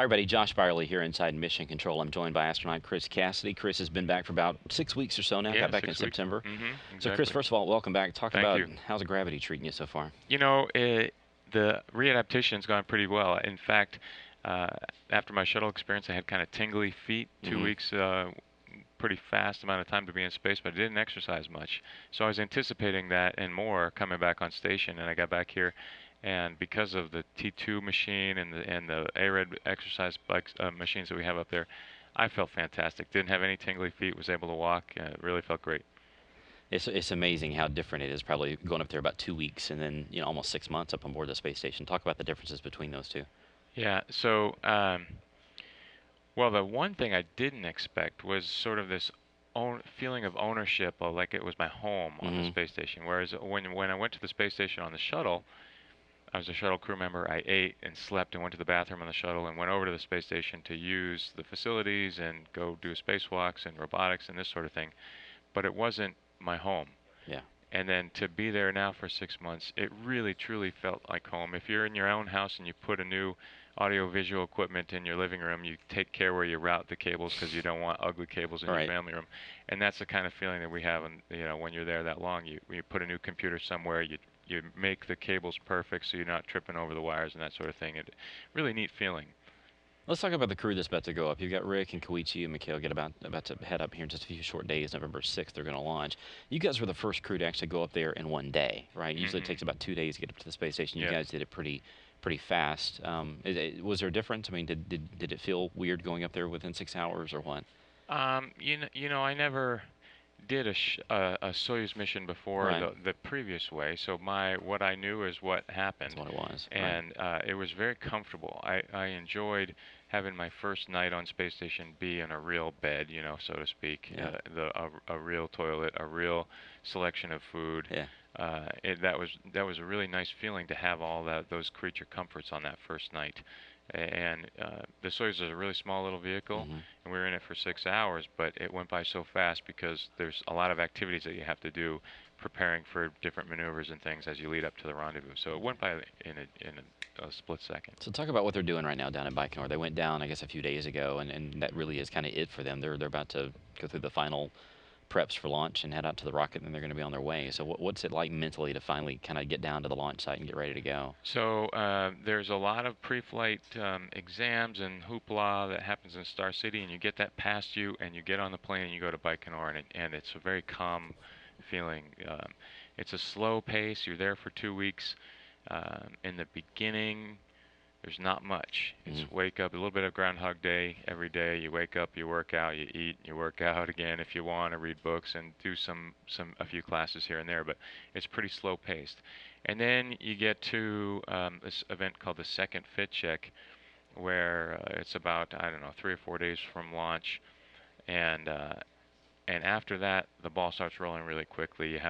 Hi, everybody. Josh Byerly here inside Mission Control. I'm joined by astronaut Chris Cassidy. Chris has been back for about 6 weeks or so now. Yeah, Got back in 6 weeks. September. So, Chris, Exactly. first of all, welcome back. Talk Thank about you. how's gravity treating you so far. You know, the readaptation's gone pretty well. In fact, uh, after my shuttle experience, I had kind of tingly feet. 2 weeks, pretty fast amount of time to be in space, but I didn't exercise much. So I was anticipating that and more coming back on station, and I got back here, and because of the T2 machine and the ARED exercise bikes machines that we have up there, I felt fantastic. Didn't have any tingly feet. Was able to walk. Really felt great. It's amazing how different it is. Probably going up there about 2 weeks and then almost 6 months up on board the space station. Talk about the differences between those two. Yeah. So. Well, the one thing I didn't expect was sort of this feeling of ownership, of like it was my home on the Mm-hmm. space station. Whereas when I went to the space station on the shuttle, I was a shuttle crew member. I ate and slept and went to the bathroom on the shuttle and went over to the space station to use the facilities and go do spacewalks and robotics and this sort of thing. But it wasn't my home. Yeah. And then to be there now for 6 months, it really truly felt like home. If you're in your own house and you put a new audio-visual equipment in your living room, you take care where you route the cables because you don't want ugly cables in All your right. family room. And that's the kind of feeling that we have, when you're there that long. You put a new computer somewhere, you make the cables perfect so you're not tripping over the wires and that sort of thing. It really neat feeling. Let's talk about the crew that's about to go up. You've got Rick and Koichi and Mikhail get about to head up here in just a few short days. November 6th, they're going to launch. You guys were the first crew to actually go up there in one day, right? Usually it hmm takes about 2 days to get up to the space station. You Yeah. guys did it pretty fast. Was there a difference? I mean, did it feel weird going up there within 6 hours or what? I never did a Soyuz mission before Right. the previous way, so what I knew is what That's happened, what it was. Right. and it was very comfortable. I enjoyed having my first night on space station be in a real bed, so to speak, Yeah. a real toilet, a real selection of food. Yeah. That was a really nice feeling to have all those creature comforts on that first night. And the Soyuz is a really small little vehicle, Hmm. and we were in it for 6 hours, but it went by so fast because there's a lot of activities that you have to do preparing for different maneuvers and things as you lead up to the rendezvous. So it went by in a split second. So talk about what they're doing right now down in Baikonur. They went down, I guess, a few days ago, and that really is kind of it for them. They're about to go through the final preps for launch and head out to the rocket, and then they're going to be on their way. So what's it like mentally to finally kind of get down to the launch site and get ready to go? So there's a lot of pre-flight exams and hoopla that happens in Star City, and you get that past you, and you get on the plane and you go to Baikonur, and it's a very calm feeling. It's a slow pace. You're there for 2 weeks. In the beginning, there's not much. Hmm. It's wake up, a little bit of Groundhog Day every day. You wake up, you work out, you eat, you work out again if you want to read books and do a few classes here and there, but it's pretty slow paced. And then you get to this event called the second fit check, where it's about, I don't know, 3 or 4 days from launch, and after that the ball starts rolling really quickly.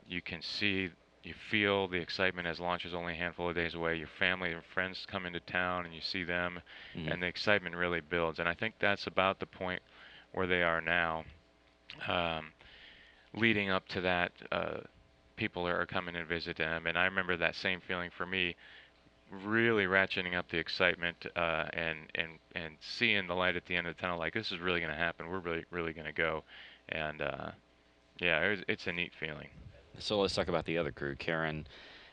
You can see, you feel the excitement as launch is only a handful of days away. Your family and friends come into town and you see them, Hmm. and the excitement really builds. And I think that's about the point where they are now. Um, Leading up to that, people are coming and visit them, and I remember that same feeling for me, really ratcheting up the excitement, and seeing the light at the end of the tunnel. Like, this is really going to happen. We're really going to go, and yeah, it's a neat feeling. So let's talk about the other crew, Karen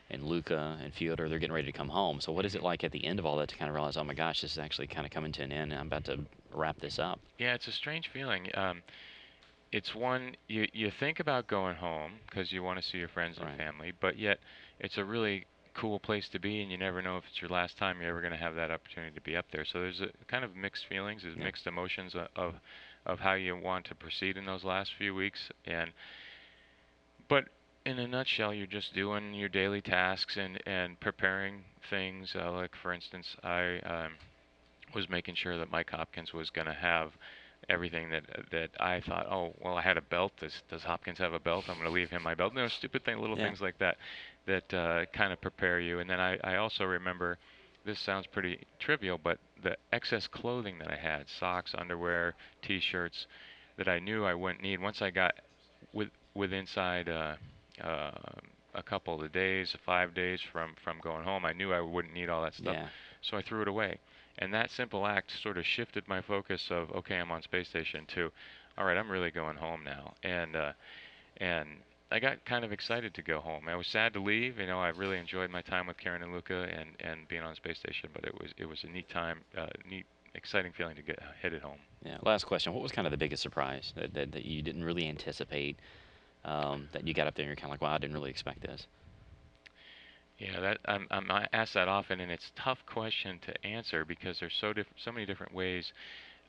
and Luca and Fyodor. They're getting ready to come home. So what is it hmm like at the end of all that to kind of realize, oh my gosh, this is actually kind of coming to an end, and I'm about to wrap this up? Yeah, it's a strange feeling. It's one you think about going home because you want to see your friends and Right. family, but yet it's a really cool place to be, and you never know if it's your last time you're ever going to have that opportunity to be up there. So there's a kind of mixed feelings, there's Yeah. mixed emotions of how you want to proceed in those last few weeks, and but in a nutshell, you're just doing your daily tasks and preparing things. Like for instance, I was making sure that Mike Hopkins was going to have everything that I thought. Oh, well, I had a belt. Does Hopkins have a belt? I'm going to leave him my belt. No, stupid thing, little Yeah. things like that that kind of prepare you. And then I also remember, this sounds pretty trivial, but the excess clothing that I had, socks, underwear, T-shirts, that I knew I wouldn't need once I got with inside uh, a couple of days, 5 days from going home. I knew I wouldn't need all that stuff. Yeah. so I threw it away. And that simple act sort of shifted my focus of, okay, I'm on space station, to, all right, I'm really going home now. And I got kind of excited to go home. I was sad to leave. You know, I really enjoyed my time with Karen and Luca and being on space station, but it was a neat time, neat, exciting feeling to get headed home. Yeah. Last question. What was kind of the biggest surprise that you didn't really anticipate, that you got up there and you're kind of like, wow, I didn't really expect this? Yeah, that I'm asked that often, and it's a tough question to answer because there's so many different ways.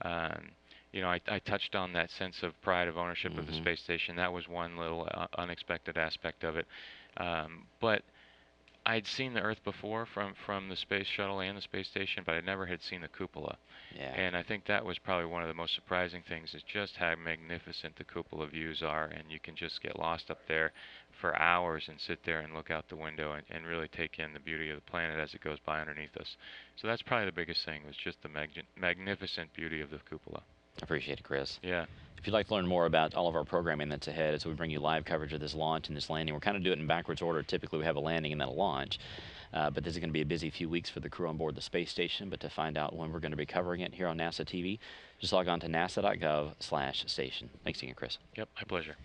Um, I touched on that sense of pride of ownership of the Mm-hmm. space station. That was one little unexpected aspect of it. But I'd seen the Earth before from the space shuttle and the space station, but I never had seen the cupola. Yeah. And I think that was probably one of the most surprising things, is just how magnificent the cupola views are, and you can just get lost up there for hours and sit there and look out the window and really take in the beauty of the planet as it goes by underneath us. So that's probably the biggest thing, was just the magnificent beauty of the cupola. Appreciate it, Chris. Yeah. If you'd like to learn more about all of our programming that's ahead, as we bring you live coverage of this launch and this landing, we're kind of doing it in backwards order. Typically, we have a landing and then a launch, but this is going to be a busy few weeks for the crew on board the space station. But to find out when we're going to be covering it here on NASA TV, just log on to nasa.gov/station. Thanks again, Chris. Yep, my pleasure.